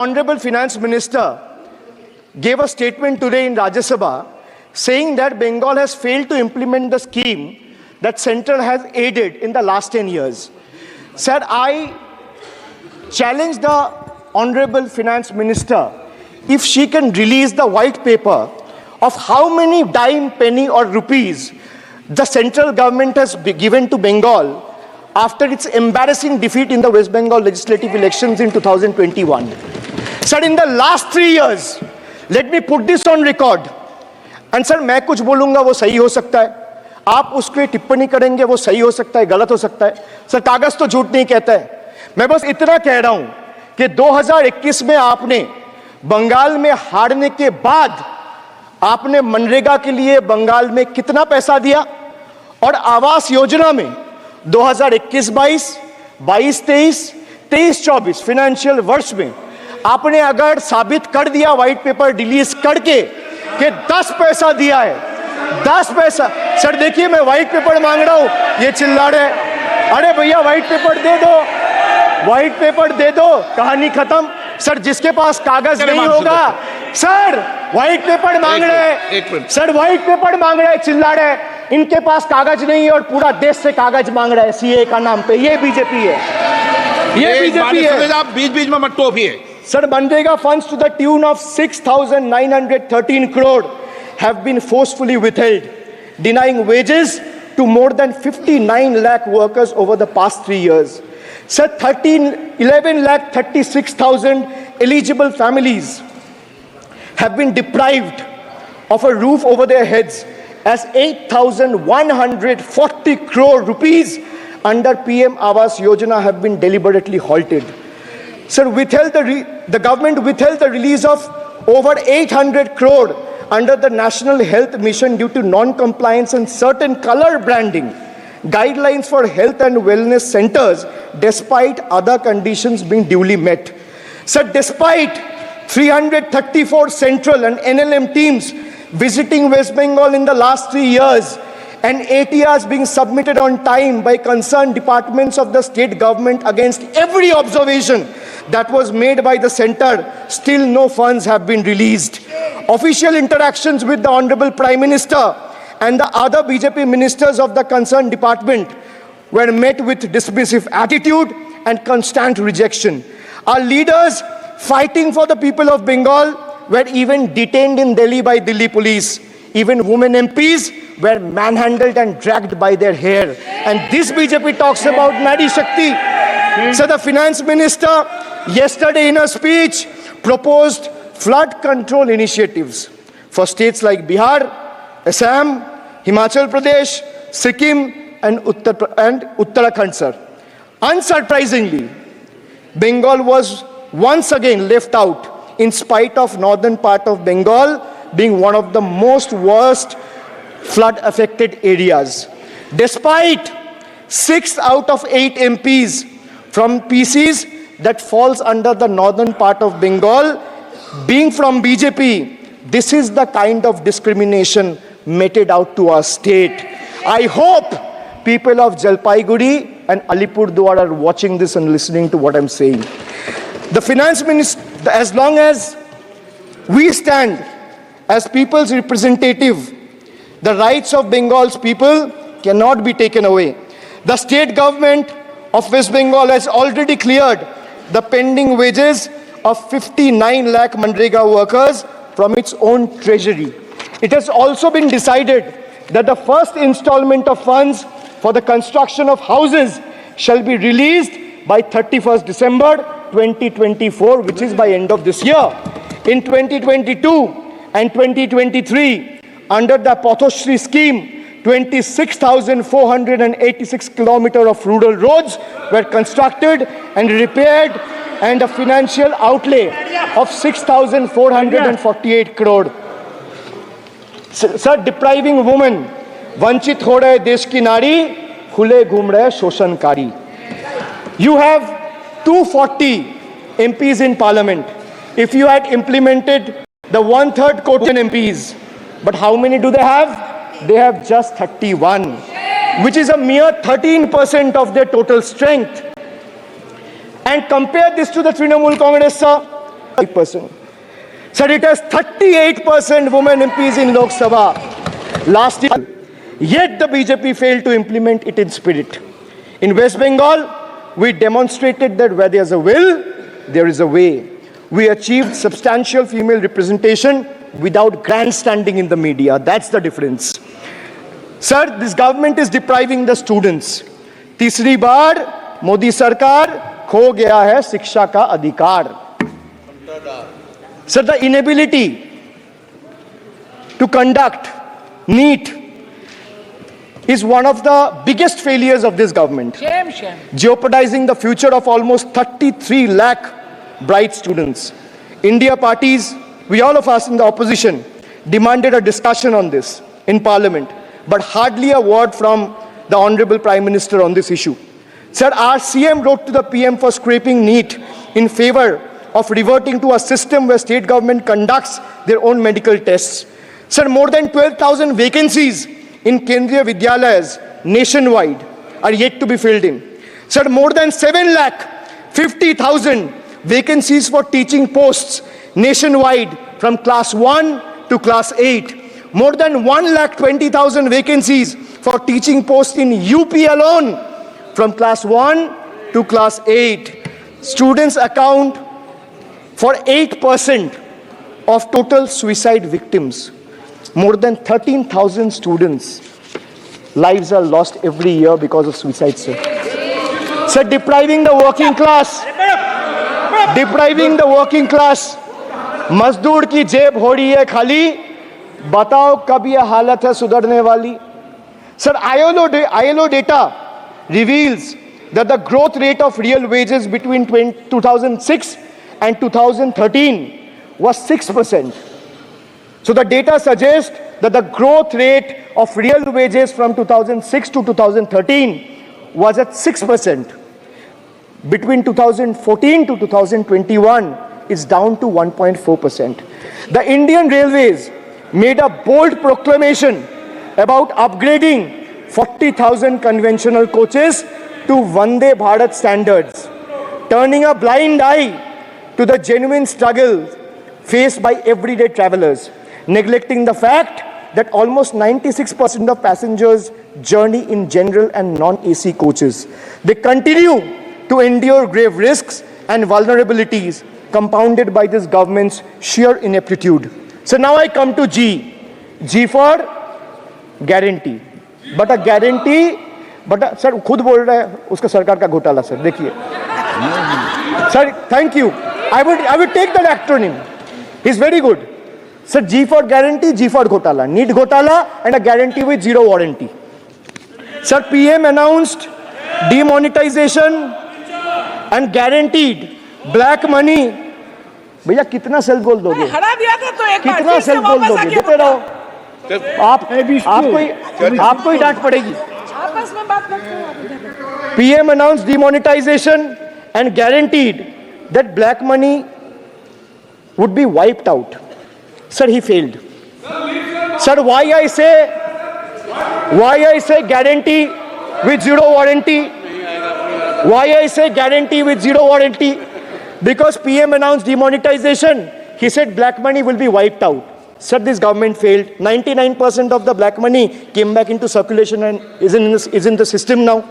Honorable Finance Minister gave a statement today in Rajya Sabha saying that Bengal has failed to implement the scheme that Central has aided in the last 10 years. Sir, I challenge the Honorable Finance Minister if she can release the white paper of how many dime, penny or rupees the central government has given to Bengal after its embarrassing defeat in the West Bengal legislative elections in 2021. Sir, in the last 3 years, let me put this on record. And sir, मैं कुछ बोलूंगा वो सही हो सकता है, आप उसके टिप्पणी करेंगे वो सही हो सकता है, गलत हो सकता है. सर, कागज तो झूठ नहीं कहता है. मैं बस इतना कह रहा हूं कि 2021 में आपने बंगाल में हारने के बाद आपने मनरेगा के लिए बंगाल में कितना पैसा दिया और आवास योजना में 2021-22, 22-23, 23-24 फाइनेंशियल वर्ष में आपने अगर साबित कर दिया व्हाइट पेपर रिलीज करके कि 10 पैसा दिया है, 10 पैसा. सर देखिए, मैं व्हाइट पेपर मांग रहा हूं, ये चिल्ला रहे. अरे भैया व्हाइट पेपर दे दो, व्हाइट पेपर दे दो, कहानी खत्म. सर जिसके पास कागज नहीं होगा, सर व्हाइट पेपर मांग रहे हैं, सर व्हाइट पेपर मांग रहे हैं, चिल्ला रहे हैं. इनके पास कागज नहीं है और पूरा देश से कागज मांग रहा है सीए का नाम पे. ये बीजेपी है, ये बीजेपी है. आप बीच बीच में मत टोकिए. Sir, Manrega funds to the tune of 6,913 crore have been forcefully withheld, denying wages to more than 59 lakh workers over the past 3 years. Sir, 11 lakh 36,000 eligible families have been deprived of a roof over their heads as 8,140 crore rupees under PM Awas Yojana have been deliberately halted. Sir, the government withheld the release of over 800 crore under the National Health Mission due to non-compliance and certain color branding guidelines for health and wellness centers despite other conditions being duly met. Sir, despite 334 central and NLM teams visiting West Bengal in the last 3 years and ATRs being submitted on time by concerned departments of the state government against every observation that was made by the center, still no funds have been released. Official interactions with the Honorable Prime Minister and the other BJP ministers of the concerned department were met with dismissive attitude and constant rejection. Our leaders fighting for the people of Bengal were even detained in Delhi by Delhi police. Even women MPs were manhandled and dragged by their hair. And this BJP talks about Nari Shakti. So the finance minister yesterday in a speech proposed flood control initiatives for states like Bihar, Assam, Himachal Pradesh, Sikkim and Uttarakhand, sir. Unsurprisingly, Bengal was once again left out in spite of northern part of Bengal being one of the most worst flood affected areas. Despite 6 out of 8 MPs from PCs that falls under the northern part of Bengal being from BJP, this is the kind of discrimination meted out to our state. I hope people of Jalpaiguri and Alipurduar are watching this and listening to what I'm saying. The finance minister, as long as we stand as people's representative, the rights of Bengal's people cannot be taken away. The state government of West Bengal has already cleared the pending wages of 59 lakh Manrega workers from its own treasury. It has also been decided that the first installment of funds for the construction of houses shall be released by 31st December 2024, which is by end of this year. In 2022 and 2023, under the Pathoshri scheme, 26,486 kilometers of rural roads were constructed and repaired, and a financial outlay of 6,448 crore. Sir, depriving women, vanchit ho rahe desh ki nari, khule ghum rahe shoshanकारी. You have 240 MPs in parliament. If you had implemented the 1/3 quota MPs, but how many do they have? They have just 31, which is a mere 13% of their total strength. And compare this to the Trinamool Congress, sir. 8%. Sir, it has 38% women MPs in Lok Sabha last year. Yet the BJP failed to implement it in spirit. In West Bengal, we demonstrated that where there's a will, there is a way. We achieved substantial female representation without grandstanding in the media. That's the difference. Sir, this government is depriving the students. तीसरी बार मोदी सरकार खो गया है शिक्षा का अधिकार. Sir, the inability to conduct NEET is one of the biggest failures of this government. Shame. Jeopardizing the future of almost 33 lakh bright students. India parties, we all of us in the opposition, demanded a discussion on this in Parliament, but hardly a word from the Honorable Prime Minister on this issue. Sir, our CM wrote to the PM for scrapping NEET in favor of reverting to a system where state government conducts their own medical tests. Sir, more than 12,000 vacancies in Kendriya Vidyalayas nationwide are yet to be filled in. Sir, more than 7,50,000 vacancies for teaching posts nationwide from class 1 to class 8. More than 1,20,000 vacancies for teaching posts in UP alone from class 1 to class 8. Students account for 8% of total suicide victims. More than 13,000 students' lives are lost every year because of suicide, sir. Sir, depriving the working class. मजदूर की जेब हो रही है खाली. बताओ कब ये हालत है सुधरने वाली. Sir, ILO data reveals that the growth rate of real wages between 2006 and 2013 was 6%. So the data suggests that the growth rate of real wages from 2006 to 2013 was at 6%. Between 2014 to 2021, it's down to 1.4%. The Indian Railways made a bold proclamation about upgrading 40,000 conventional coaches to Vande Bharat standards, turning a blind eye to the genuine struggle faced by everyday travelers, neglecting the fact that almost 96% of passengers journey in general and non-AC coaches. They continue to endure grave risks and vulnerabilities compounded by this government's sheer ineptitude. So now I come to G. G for guarantee. But a guarantee, sir, खुद बोल रहा है उसका सरकार का घोटाला, sir. देखिए. Sir, thank you. I would take that acronym. He's very good. Sir, G for guarantee, G for घोटाला. NEET घोटाला and a guarantee with zero warranty. Sir, PM announced demonetization and guaranteed black money. भैया कितना self goal दोगे? हरा दिया था तो एक बार कितना सेल्फ गोल दोगे? देते रहो. आपको ही डांट पड़ेगी. आपस में बात करते हैं. PM announced demonetization and guaranteed that black money would be wiped out. Sir, he failed. Sir, why I say guarantee with zero warranty? Why I say guarantee with zero warranty? Because PM announced demonetization. He said black money will be wiped out. Sir, this government failed. 99% of the black money came back into circulation and is in the system now.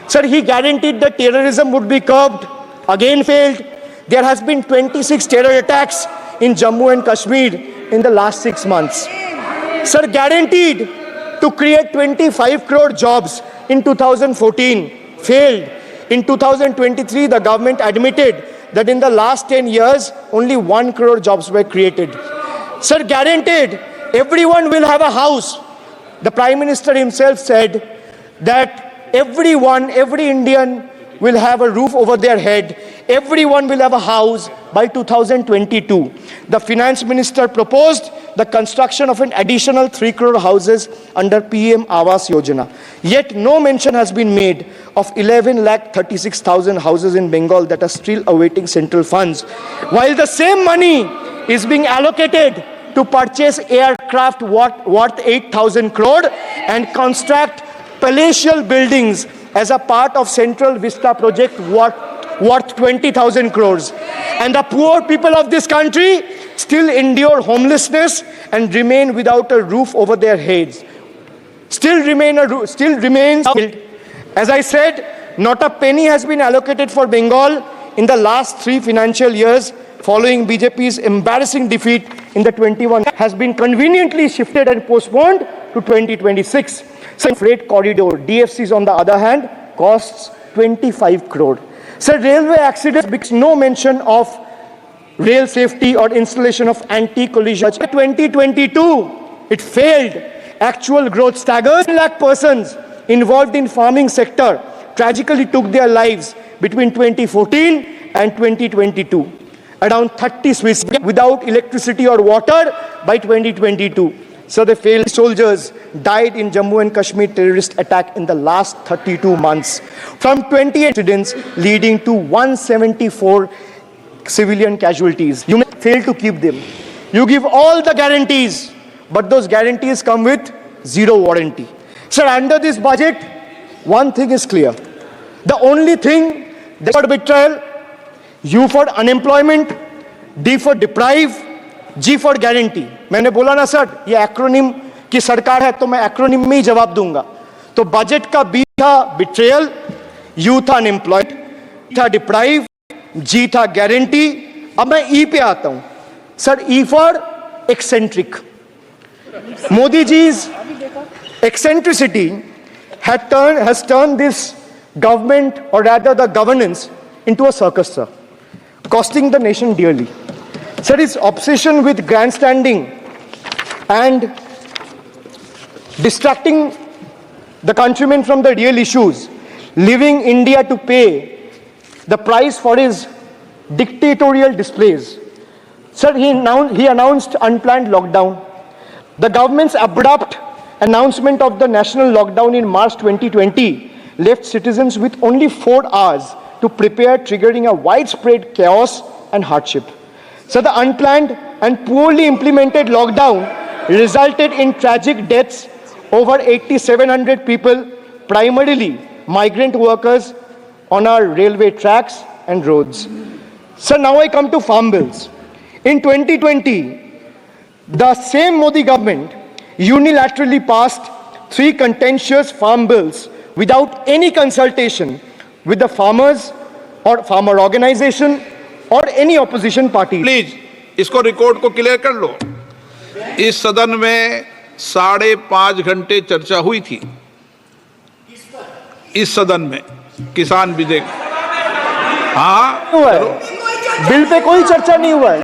Sir, he guaranteed that terrorism would be curbed. Again failed. There has been 26 terror attacks in Jammu and Kashmir in the last 6 months. Sir, guaranteed to create 25 crore jobs in 2014. Failed. In 2023, the government admitted that in the last 10 years, only 1 crore jobs were created. Sir, guaranteed everyone will have a house. The Prime Minister himself said that every Indian will have a roof over their head. Everyone will have a house by 2022. The Finance Minister proposed the construction of an additional 3 crore houses under PM Awas Yojana. Yet no mention has been made of 11,36,000 houses in Bengal that are still awaiting central funds, while the same money is being allocated to purchase aircraft worth 8,000 crore and construct palatial buildings as a part of Central Vista project worth worth 20,000 crores. And the poor people of this country still endure homelessness and remain without a roof over their heads. Still remains. As I said, not a penny has been allocated for Bengal in the last 3 financial years following BJP's embarrassing defeat in the 21 has been conveniently shifted and postponed to 2026. So freight corridor, DFCs on the other hand, costs 25 crore. So railway accidents makes no mention of rail safety or installation of anti-collision. 2022, it failed. Actual growth staggers. 1 lakh persons involved in farming sector tragically took their lives between 2014 and 2022. Around 30 Swiss without electricity or water by 2022. So the failed soldiers died in Jammu and Kashmir terrorist attack in the last 32 months. From 28 incidents leading to 174 civilian casualties. You may fail to keep them. You give all the guarantees, but those guarantees come with zero warranty. Sir, under this budget, one thing is clear. The only thing, for betrayal, U for unemployment, D for deprive, G for guarantee. मैंने बोला ना sir, ये acronym की सरकार है तो मैं acronym में ही जवाब दूंगा. तो बजट का B था betrayal, U था unemployed, था deprive, G था guarantee. अब मैं E पे आता हूं. Sir, E for eccentric. Modi ji's eccentricity has turned this government, or rather the governance, into a circus, sir, costing the nation dearly. Sir, his obsession with grandstanding and distracting the countrymen from the real issues, leaving India to pay the price for his dictatorial displays. Sir, he announced unplanned lockdown. The government's abrupt announcement of the national lockdown in March 2020 left citizens with only 4 hours to prepare, triggering a widespread chaos and hardship. So the unplanned and poorly implemented lockdown resulted in tragic deaths. Over 8,700 people, primarily migrant workers, on our railway tracks and roads. So now I come to farm bills. In 2020, the same Modi government unilaterally passed 3 contentious farm bills without any consultation with the farmers or farmer organization or any opposition party. Please इसको record को clear कर लो. इस सदन में 5.5 घंटे चर्चा हुई थी. इस सदन में किसान विधेयक, हाँ, बिल पे कोई चर्चा नहीं हुआ है.